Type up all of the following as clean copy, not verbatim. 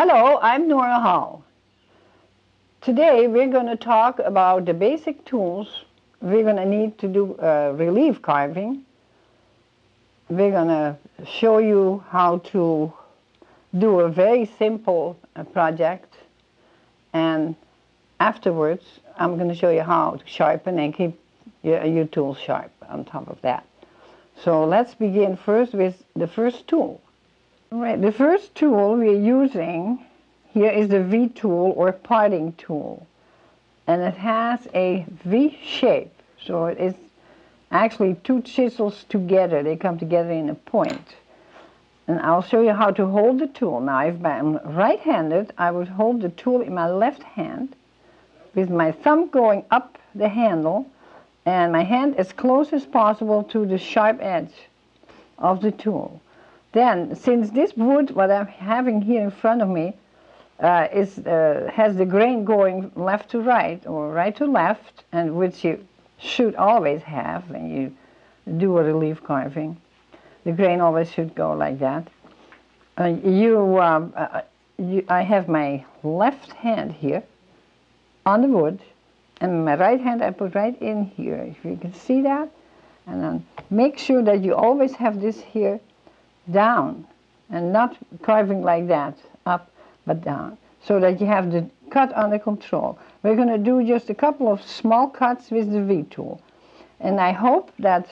Hello, I'm Nora Hall. Today we're going to talk about the basic tools we're going to need to do relief carving. We're going to show you how to do a very simple project, and afterwards I'm going to show you how to sharpen and keep your tools sharp on top of that. So let's begin first with the first tool. Right, the first tool we're using here is the V tool or parting tool, and it has a V shape, so it is actually two chisels together. They come together in a point, and I'll show you how to hold the tool. Now if I'm right-handed, I would hold the tool in my left hand with my thumb going up the handle and my hand as close as possible to the sharp edge of the tool. Then, since this wood, what I'm having here in front of me, has the grain going left to right or right to left, and which you should always have when you do a relief carving. The grain always should go like that. I have my left hand here on the wood, and my right hand I put right in here, if you can see that. And then make sure that you always have this here down and not carving like that, up but down, so that you have the cut under control. We're going to do just a couple of small cuts with the V tool, and I hope that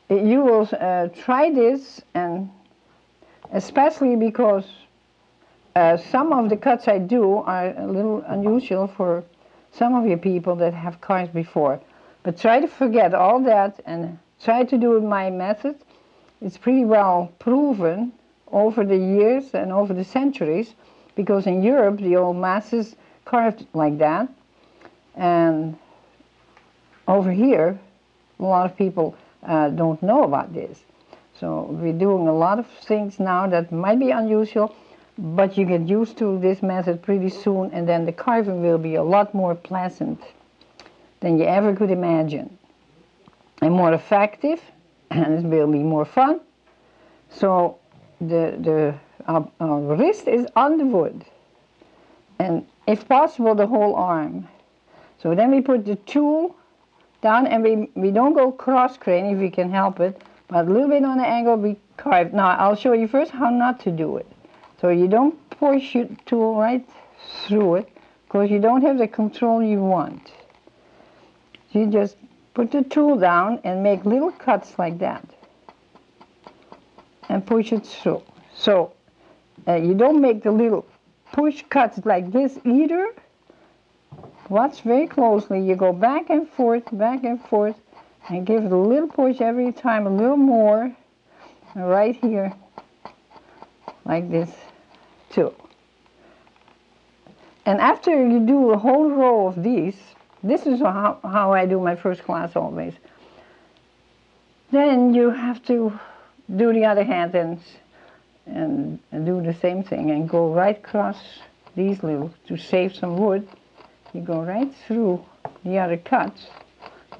you will try this, and especially because some of the cuts I do are a little unusual for some of you people that have carved before. But try to forget all that and try to do it my method. It's pretty well proven over the years and over the centuries, because in Europe the old masters carved like that, and over here a lot of people don't know about this. So we're doing a lot of things now that might be unusual, but you get used to this method pretty soon, and then the carving will be a lot more pleasant than you ever could imagine, and more effective, and it will be more fun. So the wrist is on the wood, and if possible the whole arm. So then we put the tool down, and we don't go cross grain if we can help it, but a little bit on the angle we carve. Now I'll show you first how not to do it. So you don't push your tool right through it, because you don't have the control you want. You just put the tool down and make little cuts like that and push it through. So you don't make the little push cuts like this either. Watch very closely. You go back and forth, and give it a little push every time, a little more, right here, like this too. And after you do a whole row of these, this is how I do my first class always. Then you have to do the other hand and do the same thing, and go right across these little, to save some wood. You go right through the other cuts,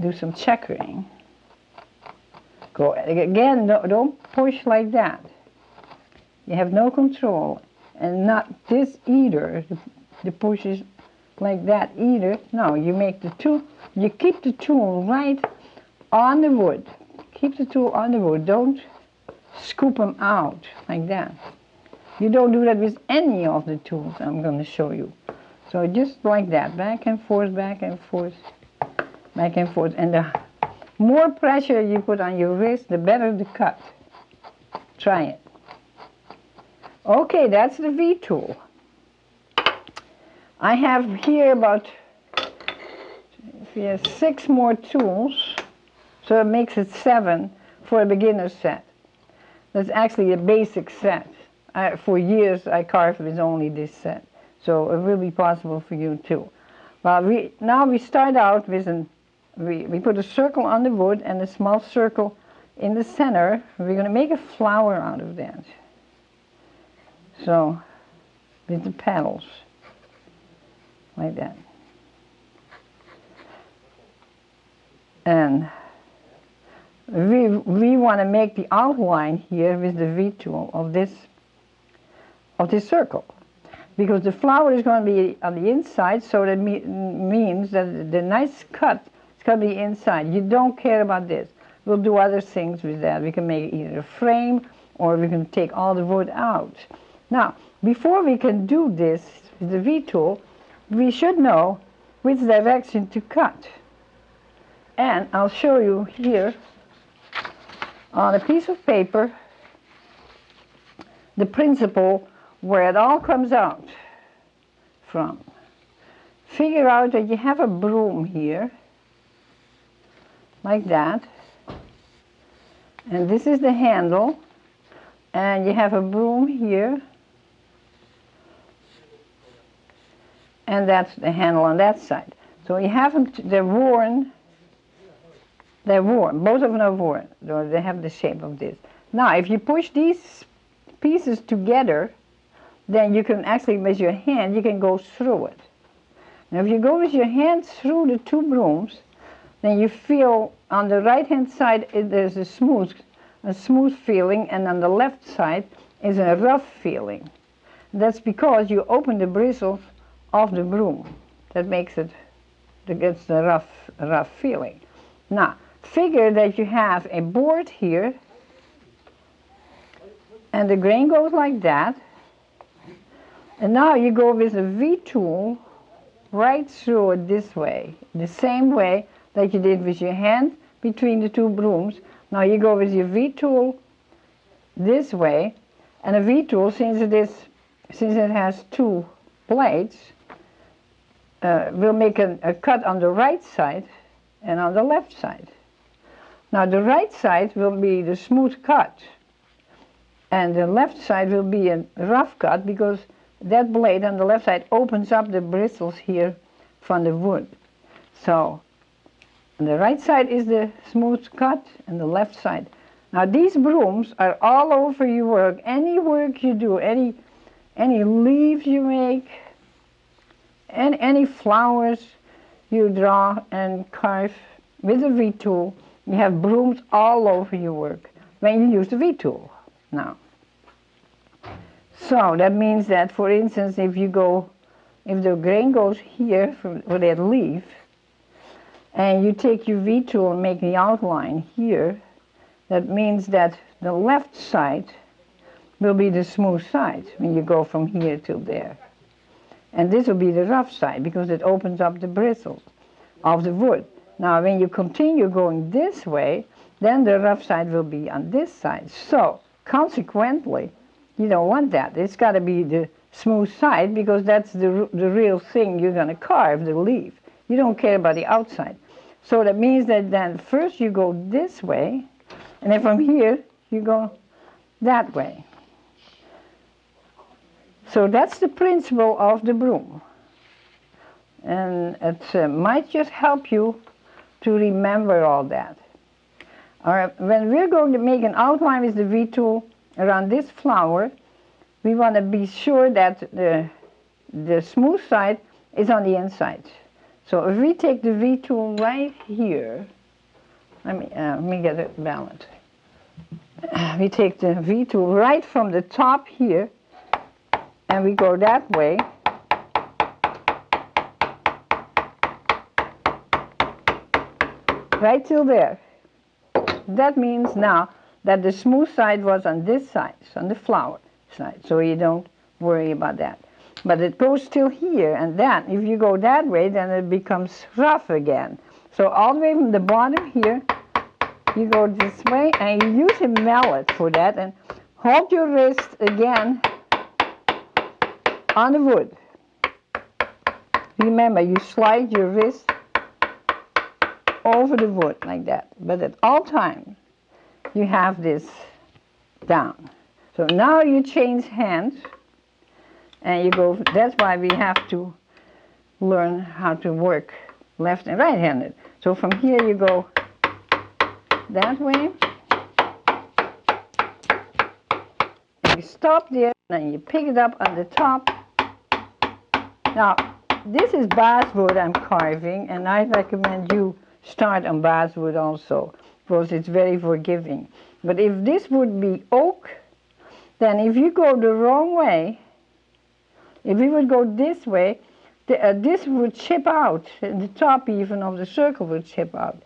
do some checkering. Go again, don't push like that. You have no control, and not this either, the pushes like that either. No, you make the tool, you keep the tool right on the wood. Keep the tool on the wood, don't scoop them out like that. You don't do that with any of the tools I'm going to show you. So just like that, back and forth, back and forth, back and forth. And the more pressure you put on your wrist, the better the cut. Try it. Okay, that's the V tool. I have here about 6 more tools, so it makes it 7 for a beginner set. That's actually a basic set. For years I carved with only this set, so it will be possible for you too. But now we start out with we put a circle on the wood and a small circle in the center. We're going to make a flower out of that. So with the petals, like that. And we want to make the outline here with the V tool of this circle. because the flower is going to be on the inside, so that means that the nice cut is going to be inside. You don't care about this. We'll do other things with that. We can make either a frame or we can take all the wood out. Now, before we can do this with the V tool, we should know which direction to cut. And I'll show you here on a piece of paper the principle where it all comes out from. Figure out that you have a broom here, like that, and this is the handle, and you have a broom here, and that's the handle on that side. So you have them, they're worn, both of them are worn, or they have the shape of this. Now, if you push these pieces together, then you can actually, with your hand, you can go through it. Now, if you go with your hand through the two brooms, then you feel on the right-hand side there's a smooth feeling, and on the left side is a rough feeling. That's because you open the bristles of the broom. That makes it, that gets the rough feeling. Now, figure that you have a board here, and the grain goes like that, and now you go with a V tool right through it this way, the same way that you did with your hand between the two brooms. Now you go with your V tool this way, and a V tool, since it has two blades, will make a cut on the right side and on the left side. Now the right side will be the smooth cut, and the left side will be a rough cut, because that blade on the left side opens up the bristles here from the wood. So on the right side is the smooth cut, and the left side. Now these brooms are all over your work. Any work you do, any leaves you make, and any flowers you draw and carve with a V tool, you have brooms all over your work when you use the V tool. Now, so that means that, for instance, if the grain goes here for that leaf, and you take your V tool and make the outline here, that means that the left side will be the smooth side when you go from here to there. And this will be the rough side, because it opens up the bristles of the wood. Now, when you continue going this way, then the rough side will be on this side. So, consequently, you don't want that. It's got to be the smooth side, because that's the real thing you're going to carve, the leaf. You don't care about the outside. So that means that then first you go this way, and then from here you go that way. So that's the principle of the broom. And it might just help you to remember all that. All right, when we're going to make an outline with the V tool around this flower, we want to be sure that the smooth side is on the inside. So if we take the V tool right here, let me get it balanced. We take the V tool right from the top here, and we go that way. Right till there. That means now that the smooth side was on this side, on the flower side, so you don't worry about that. But it goes till here, and then if you go that way, then it becomes rough again. So all the way from the bottom here, you go this way, and you use a mallet for that, and hold your wrist again on the wood. Remember, you slide your wrist over the wood like that, but at all times you have this down. So now you change hands, and you go, that's why we have to learn how to work left and right-handed. So from here you go that way, and you stop there, and you pick it up on the top. Now, this is basswood I'm carving, and I recommend you start on basswood also, because it's very forgiving. But if this would be oak, then if you go the wrong way, If we would go this way, this would chip out, the top even of the circle would chip out.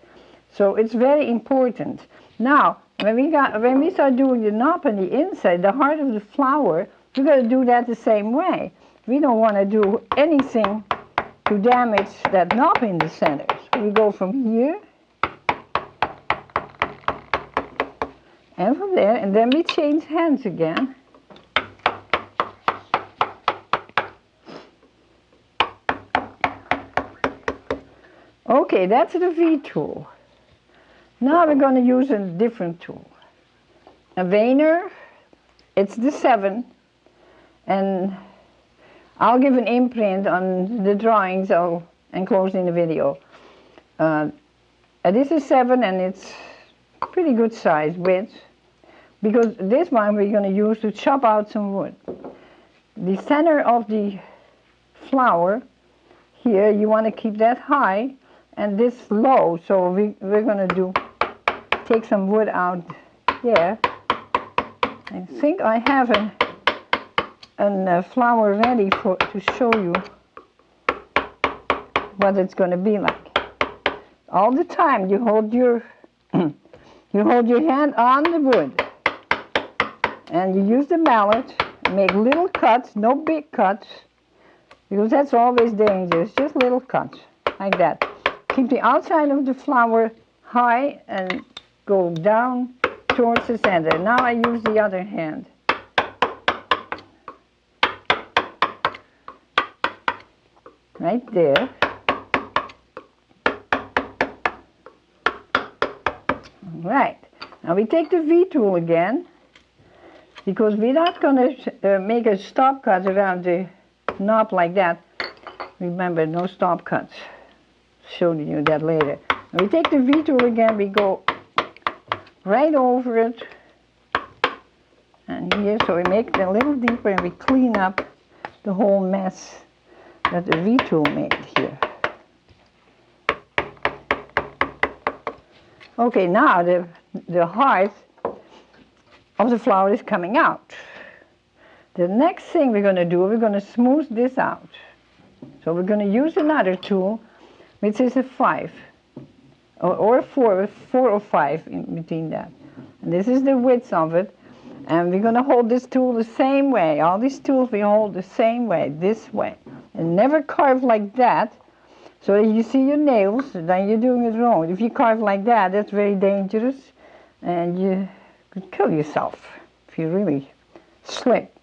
So it's very important. Now, when we start doing the knob on the inside, the heart of the flower, we're going to do that the same way. We don't want to do anything to damage that knob in the center. So we go from here and from there, and then we change hands again. Okay, that's the V tool. Now we're going to use a different tool. A veiner, it's the 7, and I'll give an imprint on the drawings I'll enclose in the video. This is 7 and it's pretty good size width, because this one we're going to use to chop out some wood. The center of the flower here, you want to keep that high and this low, so we're going to take some wood out there. I think I have a flower ready to show you what it's going to be like. All the time you hold your hand on the wood and you use the mallet, make little cuts, no big cuts, because that's always dangerous, just little cuts like that. Keep the outside of the flower high and go down towards the center. Now I use the other hand. Right there. Right. Now we take the V tool again, because we're not going to make a stop cut around the knob like that. Remember, no stop cuts. Show you that later. Now we take the V tool again, we go right over it, and here, so we make it a little deeper and we clean up the whole mess that the V tool made here. Okay, now the heart of the flower is coming out. The next thing we're going to do, we're going to smooth this out. So we're going to use another tool, which is a 5 or a 4 or 5 in between that. And this is the width of it, and we're going to hold this tool the same way. All these tools we hold the same way, this way, and never carve like that, so that you see your nails, then you're doing it wrong. If you carve like that, that's very dangerous, and you could kill yourself if you really slip.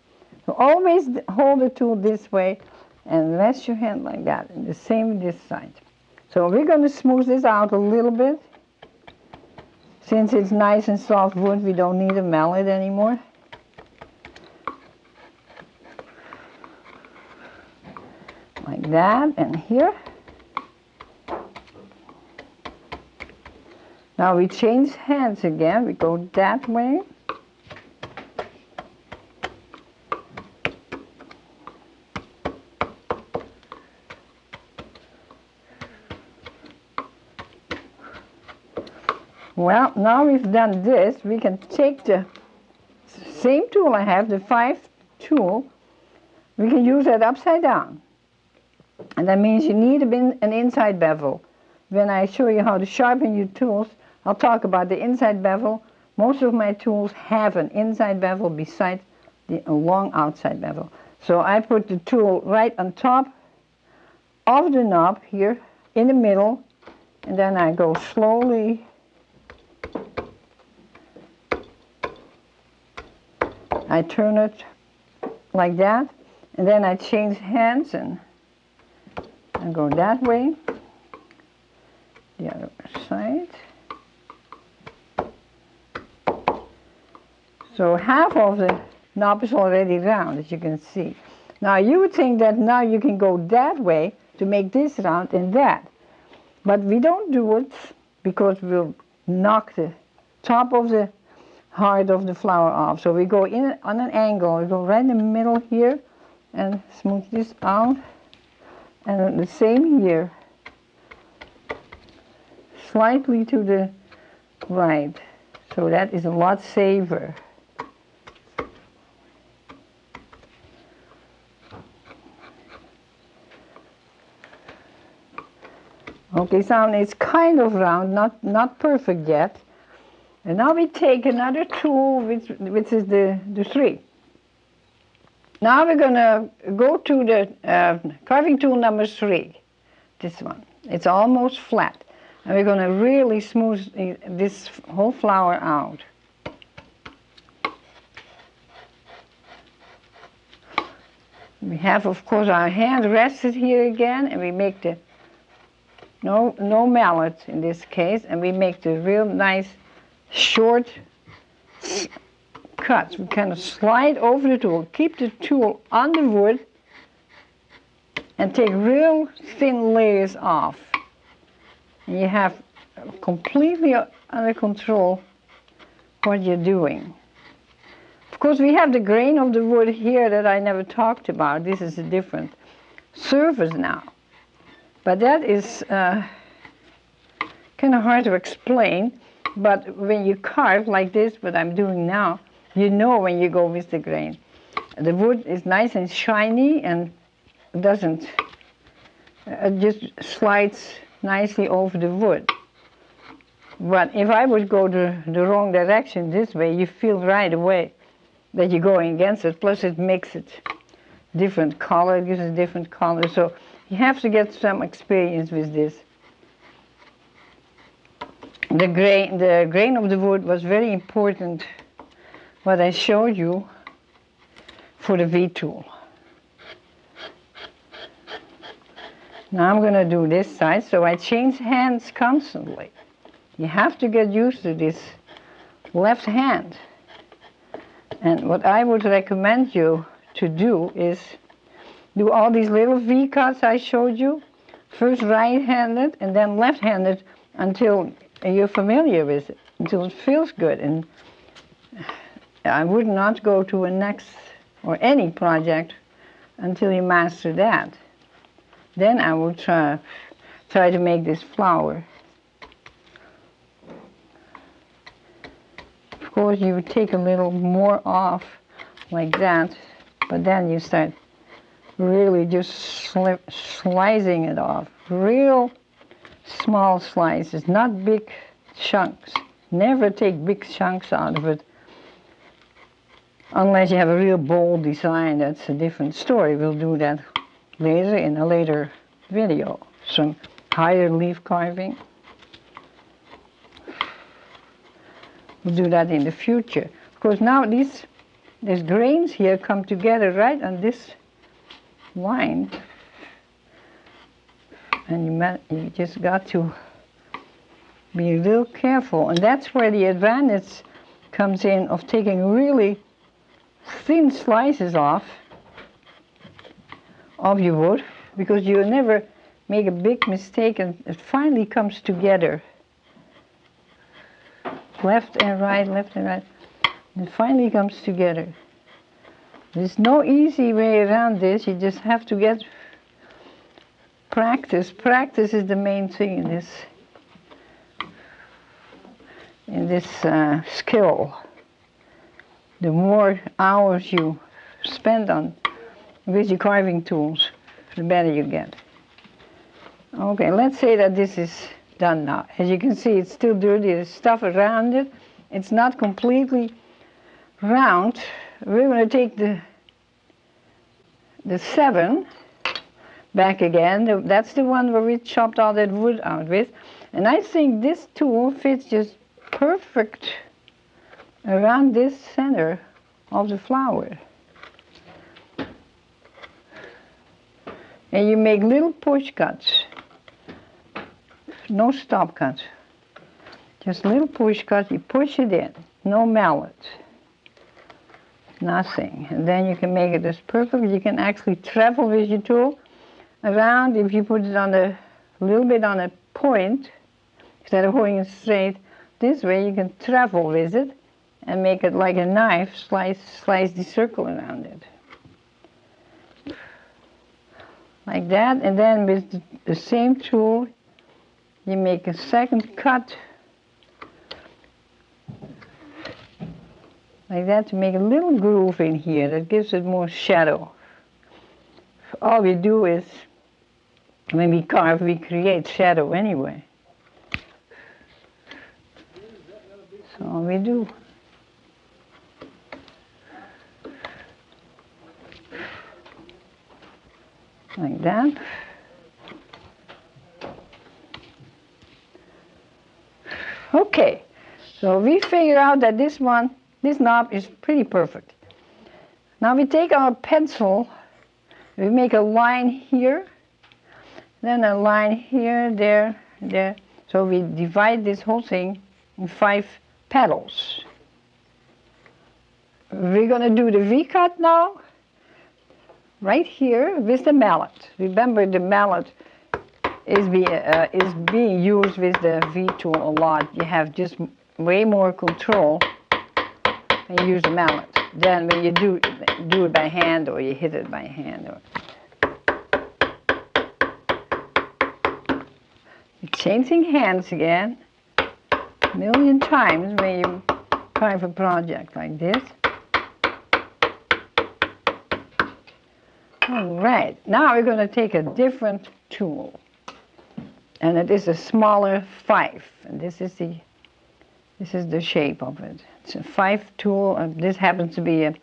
So always hold the tool this way and rest your hand like that, and the same this side. So we're going to smooth this out a little bit. Since it's nice and soft wood, we don't need a mallet anymore. Like that, and here. Now we change hands again, we go that way. Well, now we've done this, we can take the same tool I have, the 5 tool, we can use that upside down. And that means you need an inside bevel. When I show you how to sharpen your tools, I'll talk about the inside bevel. Most of my tools have an inside bevel beside a long outside bevel. So I put the tool right on top of the knob here, in the middle, and then I go slowly. I turn it like that, and then I change hands and go that way, the other side. So half of the knob is already round, as you can see. Now you would think that now you can go that way to make this round and that. But we don't do it because we'll knock the top of the heart of the flower off. So we go in on an angle, we go right in the middle here and smooth this out. And the same here, slightly to the right. So that is a lot safer. Okay, so it's kind of round, not perfect yet. And now we take another tool, which is the 3. Now we're going to go to the carving tool number 3, this one. It's almost flat. And we're going to really smooth this whole flower out. We have, of course, our hand rested here again, and we make the, no mallet in this case, and we make the real nice short cuts. We kind of slide over the tool, keep the tool on the wood, and take real thin layers off. And you have completely under control what you're doing. Of course, we have the grain of the wood here that I never talked about. This is a different surface now. But that is kind of hard to explain. But when you carve like this, what I'm doing now, you know when you go with the grain. The wood is nice and shiny and doesn't, it just slides nicely over the wood. But if I would go the wrong direction this way, you feel right away that you're going against it. Plus it makes it different color, it gives it different color. So you have to get some experience with this. The grain of the wood was very important, what I showed you for the V tool. Now I'm going to do this side, so I change hands constantly. You have to get used to this left hand. And what I would recommend you to do is do all these little V cuts I showed you. First right-handed and then left-handed until you're familiar with it, until it feels good. And I would not go to a next or any project until you master that. Then I will try to make this flower. Of course, you would take a little more off like that, but then you start really just slicing it off. Real small slices, not big chunks. Never take big chunks out of it unless you have a real bold design. That's a different story. We'll do that later in a later video. Some higher leaf carving. We'll do that in the future. Of course, now these grains here come together right on this line. And you just got to be a little careful. And that's where the advantage comes in of taking really thin slices off of your wood, because you never make a big mistake and it finally comes together. Left and right, left and right. And it finally comes together. There's no easy way around this. You just have to get practice. Practice is the main thing in this skill. The more hours you spend on with your carving tools, the better you get. Okay, let's say that this is done now. As you can see, it's still dirty. There's stuff around it. It's not completely round. We're going to take the 7 back again. That's the one where we chopped all that wood out with. And I think this tool fits just perfect around this center of the flower. And you make little push cuts. No stop cuts. Just little push cuts. You push it in. No mallet. Nothing. And then you can make it as perfect. You can actually travel with your tool around. If you put it on a little bit on a point, instead of going it straight this way, you can travel with it and make it like a knife, slice the circle around it. Like that, and then with the same tool, you make a second cut, like that, to make a little groove in here that gives it more shadow. All we do is When we carve, we create shadow anyway. So we do. Like that. Okay, so we figure out that this knob is pretty perfect. Now we take our pencil, we make a line here, then a line here, there, there. So we divide this whole thing in 5 petals. We're going to do the V-cut now, right here with the mallet. Remember, the mallet is being used with the V tool a lot. You have just way more control when you use the mallet than when you do it by hand or you hit it by hand. You're changing hands again a million times when you carve a project like this. All right, now we're going to take a different tool. And it is a smaller 5. And this is the shape of it. It's a 5 tool. And this happens to be a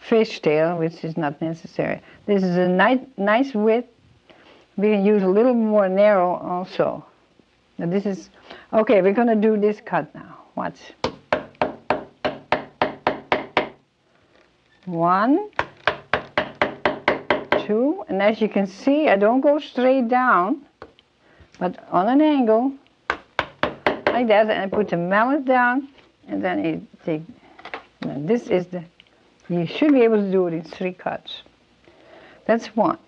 fishtail, which is not necessary. This is a nice width. We can use a little more narrow also. Now this is, okay, we're going to do this cut now. Watch. 1, 2, and as you can see, I don't go straight down, but on an angle, like that, and I put the mallet down, and then I take, now this is you should be able to do it in 3 cuts. That's 1.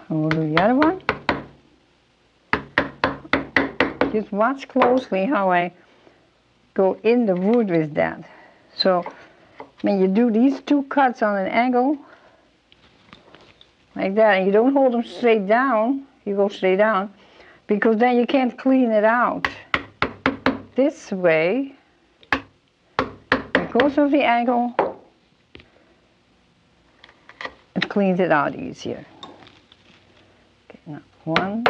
And we'll do the other one. Just watch closely how I go in the wood with that. So, when you do these 2 cuts on an angle, like that, and you don't hold them straight down, you go straight down, because then you can't clean it out. This way, because of the angle, it cleans it out easier. Okay, now 1,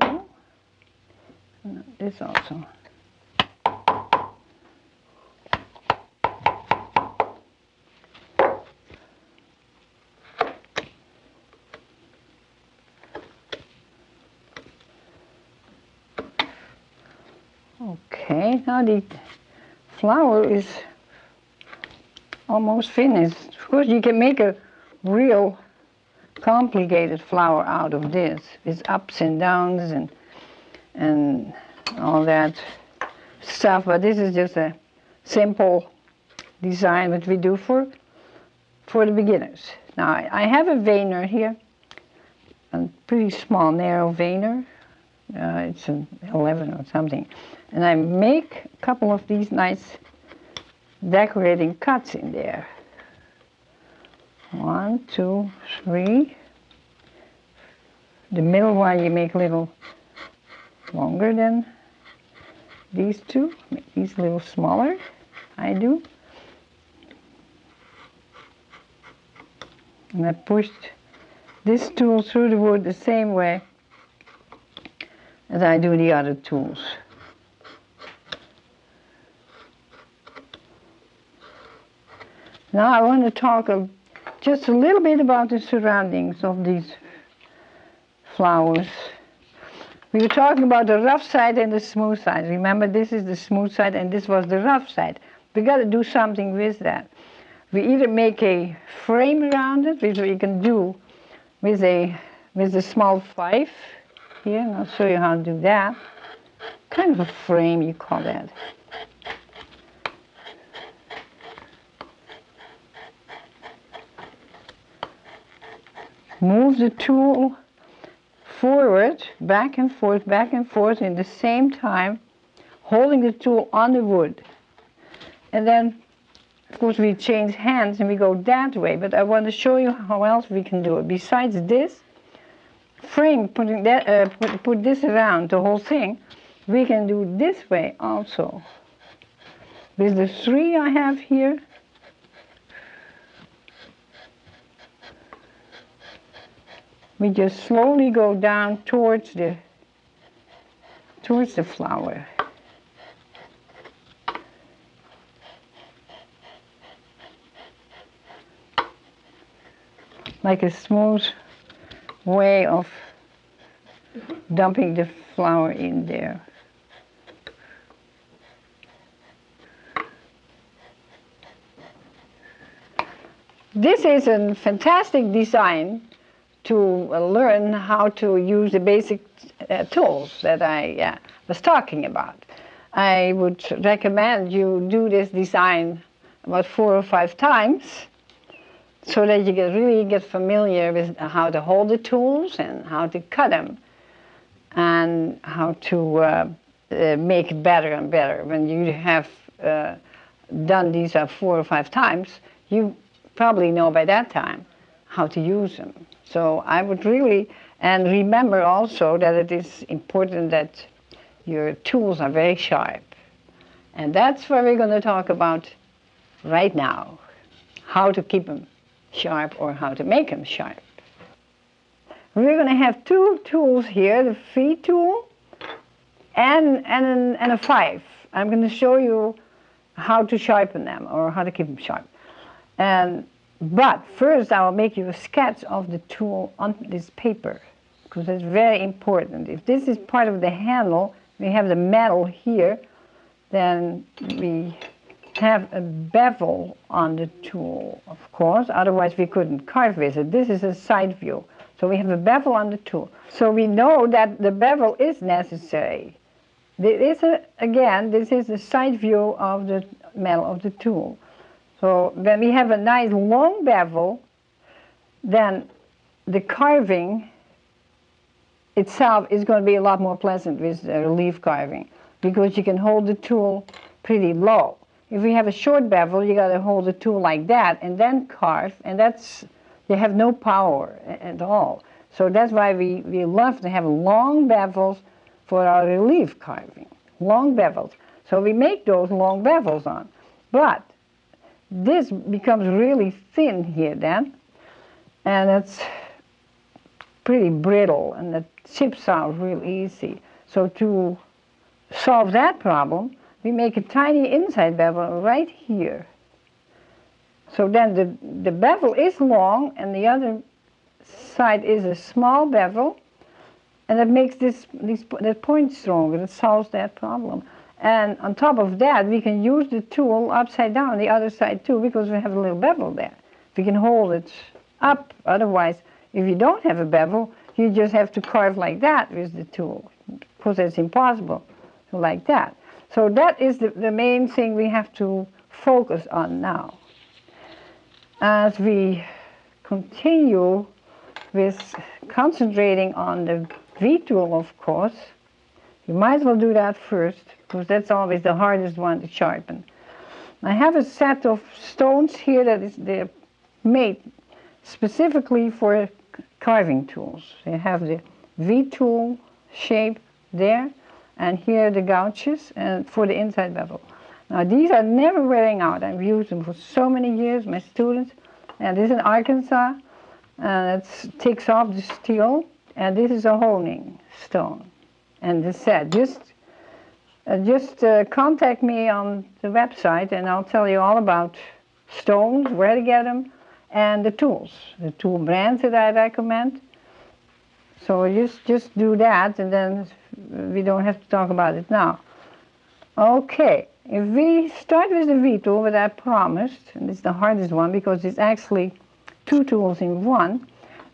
2, and this also. Okay, now the flower is almost finished. Of course, you can make a real complicated flower out of this, with ups and downs and all that stuff, but this is just a simple design that we do for the beginners. Now, I have a veiner here, a pretty small, narrow veiner. It's an 11 or something. And I make a couple of these nice decorating cuts in there. 1, 2, 3. The middle one you make a little longer than these 2. Make these a little smaller, I do. And I pushed this tool through the wood the same way as I do the other tools. Now I want to talk just a little bit about the surroundings of these flowers. We were talking about the rough side and the smooth side. Remember, this is the smooth side and this was the rough side. We got to do something with that. We either make a frame around it, which we can do with a small 5 here, and I'll show you how to do that. Kind of a frame, you call that. Move the tool forward, back and forth in the same time, holding the tool on the wood. And then, of course, we change hands and we go that way, but I want to show you how else we can do it. Besides this frame, putting that, put this around the whole thing, we can do this way also. With the 3 I have here, we just slowly go down towards the flower. Like a smooth way of dumping the flour in there. This is a fantastic design to learn how to use the basic tools that I was talking about. I would recommend you do this design about 4 or 5 times so that you really get familiar with how to hold the tools and how to cut them and how to make it better and better. When you have done these 4 or 5 times, you probably know by that time how to use them. So I would really, and remember also that it is important that your tools are very sharp. And that's what we're going to talk about right now, how to keep them sharp or how to make them sharp. We're going to have 2 tools here, the free tool and a 5. I'm going to show you how to sharpen them or how to keep them sharp. But first I will make you a sketch of the tool on this paper, because that's very important. If this is part of the handle, we have the metal here, then we have a bevel on the tool, of course, otherwise we couldn't carve with it. This is a side view, so we have a bevel on the tool. So we know that the bevel is necessary. This is the side view of the metal of the tool. So when we have a nice long bevel, then the carving itself is going to be a lot more pleasant with relief carving, because you can hold the tool pretty low. If we have a short bevel, you got to hold the tool like that and then carve, and you have no power at all. So that's why we love to have long bevels for our relief carving, long bevels. So we make those long bevels on. But this becomes really thin here then, and it's pretty brittle, and it chips out real easy. So to solve that problem, we make a tiny inside bevel right here. So then the bevel is long and the other side is a small bevel, and it makes that point stronger. It solves that problem. And on top of that, we can use the tool upside down on the other side too, because we have a little bevel there. We can hold it up. Otherwise, if you don't have a bevel, you just have to carve like that with the tool. Of course, it's impossible. So like that. So that is the main thing we have to focus on now. As we continue with concentrating on the V tool, of course, you might as well do that first, because that's always the hardest one to sharpen. I have a set of stones here they're made specifically for carving tools. They have the V tool shape there, and here the gouaches and for the inside bevel. Now these are never wearing out. I've used them for so many years, my students. And this is an Arkansas, and it takes off the steel, and this is a honing stone. And as I said, just contact me on the website, and I'll tell you all about stones, where to get them, and the tools, the tool brands that I recommend. So just do that, and then we don't have to talk about it now. Okay, if we start with the V tool, that I promised, and it's the hardest one because it's actually 2 tools in one,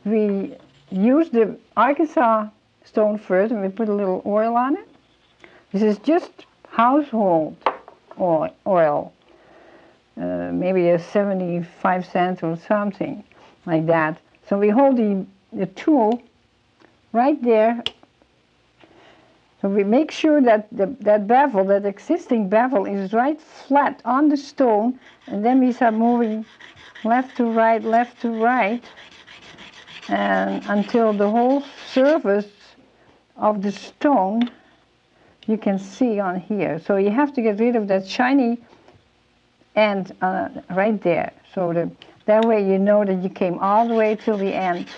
we use the Arkansas stone first, and we put a little oil on it. This is just household oil, maybe a 75 cents or something like that. So we hold the tool right there. So we make sure that that bevel, that existing bevel, is right flat on the stone, and then we start moving left to right, and until the whole surface of the stone you can see on here. So you have to get rid of that shiny end right there. So that way you know that you came all the way till the end.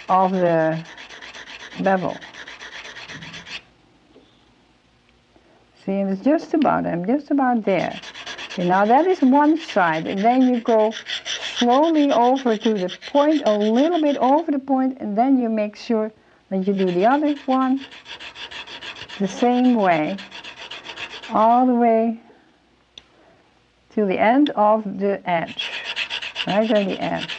of the bevel. See, and it's just about, I'm just about there. Okay, now that is one side, and then you go slowly over to the point, a little bit over the point, and then you make sure that you do the other one the same way, all the way to the end of the edge, right at the edge.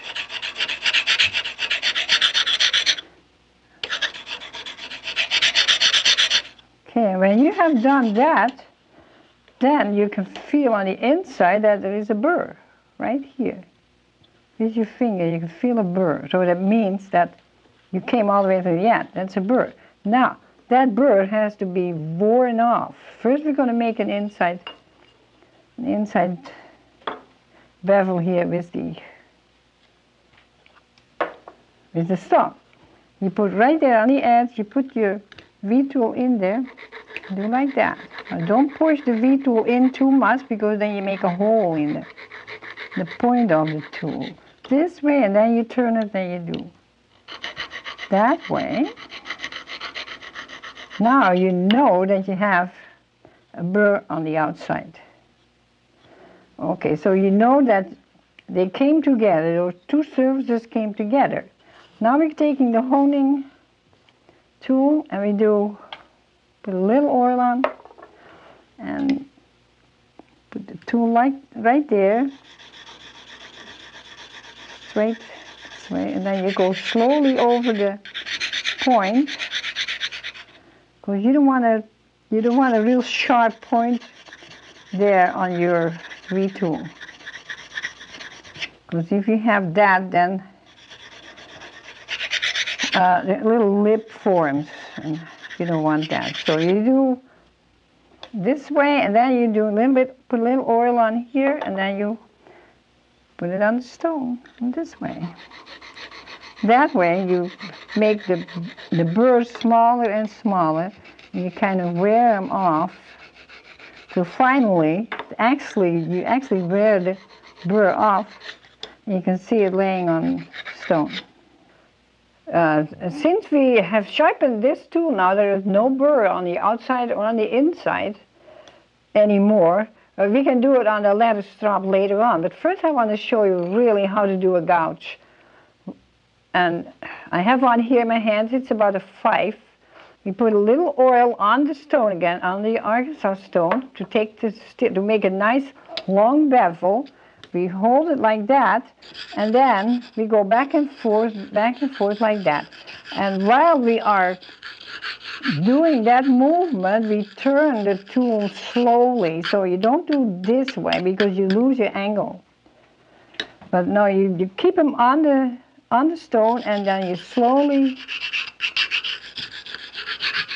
Okay, when you have done that, then you can feel on the inside that there is a burr right here. With your finger, you can feel a burr. So that means that you came all the way to the end. That's a burr. Now, that burr has to be worn off. First, we're going to make an inside bevel here with the stone. You put right there on the edge, you put your V-tool in there, do like that. Now don't push the V-tool in too much because then you make a hole in the point of the tool. This way, and then you turn it, then you do that way. Now you know that you have a burr on the outside. Okay, so you know that they came together, those two surfaces came together. Now we're taking the honing tool and we put a little oil on and put the tool like right there, straight this way, and then you go slowly over the point because you don't want a real sharp point there on your V-tool. Because if you have that, then the little lip forms, and you don't want that. So you do this way, and then you do a little bit, put a little oil on here, and then you put it on the stone in this way. That way you make the burrs smaller and smaller, and you kind of wear them off. So finally, you actually wear the burr off, and you can see it laying on stone. Since we have sharpened this tool now, there is no burr on the outside or on the inside anymore. We can do it on the ladder strap later on, but first I want to show you really how to do a gouge. And I have on here in my hands, it's about a 5. We put a little oil on the stone again, on the Arkansas stone, to make a nice long bevel. We hold it like that, and then we go back and forth like that. And while we are doing that movement, we turn the tool slowly. So you don't do this way because you lose your angle. But no, you keep them on the stone, and then you slowly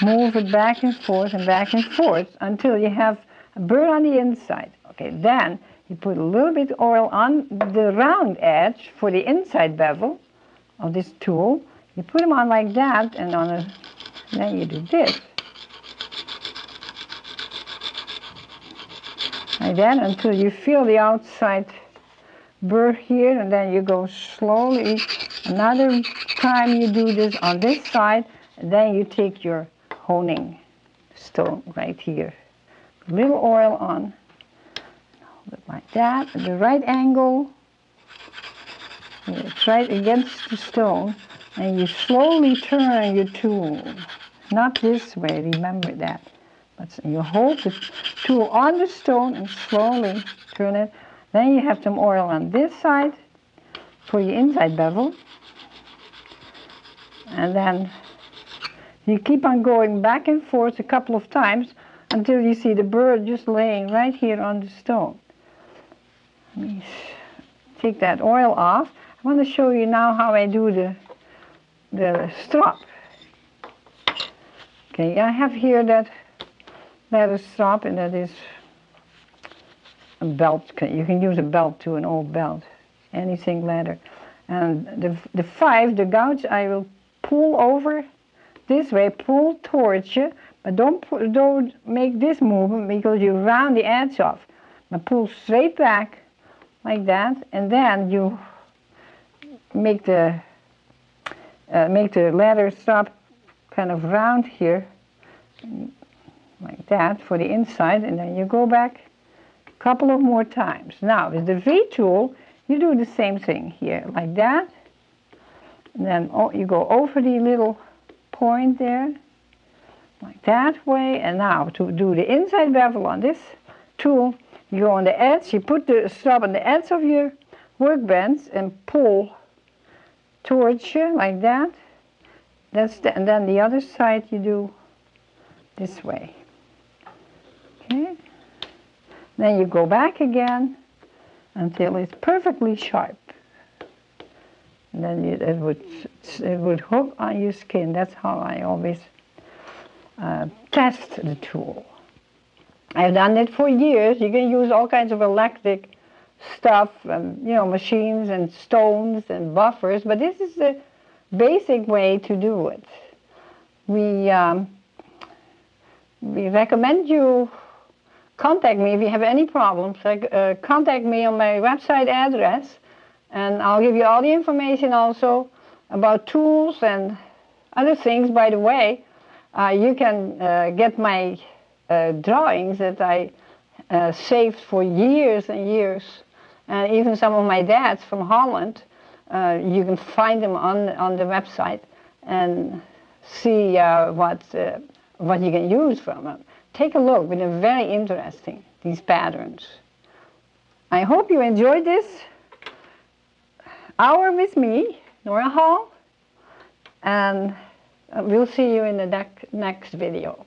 move it back and forth until you have a burr on the inside. Okay, then you put a little bit of oil on the round edge for the inside bevel of this tool. You put them on like that, and then you do this. Like that until you feel the outside burr here, and then you go slowly. Another time you do this on this side, and then you take your honing stone right here. A little oil on. Like that, at the right angle. It's right against the stone, and you slowly turn your tool. Not this way, remember that. But you hold the tool on the stone and slowly turn it. Then you have some oil on this side for your inside bevel. And then you keep on going back and forth a couple of times until you see the burr just laying right here on the stone. Let me take that oil off. I want to show you now how I do the strap. Okay, I have here that ladder strap, and that is a belt. You can use a belt too, an old belt, anything leather. And the 5, the gouge, I will pull over this way, pull towards you, but don't make this movement because you round the edge off. But pull straight back like that, and then you make the make the leather strap kind of round here, like that for the inside, and then you go back a couple of more times. Now with the V tool, you do the same thing here, like that, and then you go over the little point there, like that way, and now to do the inside bevel on this tool, you go on the edge, you put the strap on the edge of your workbench and pull towards you, like that. And then the other side you do this way. Okay. Then you go back again until it's perfectly sharp. And then it would hook on your skin. That's how I always test the tool. I've done it for years. You can use all kinds of electric stuff, you know, machines and stones and buffers, but this is the basic way to do it. We recommend you contact me if you have any problems. Contact me on my website address, and I'll give you all the information also about tools and other things. By the way, you can get my drawings that I saved for years and years, and even some of my dads from Holland. You can find them on the website and see what you can use from them. Take a look, they're very interesting, these patterns. I hope you enjoyed this hour with me, Nora Hall, and we'll see you in the next video.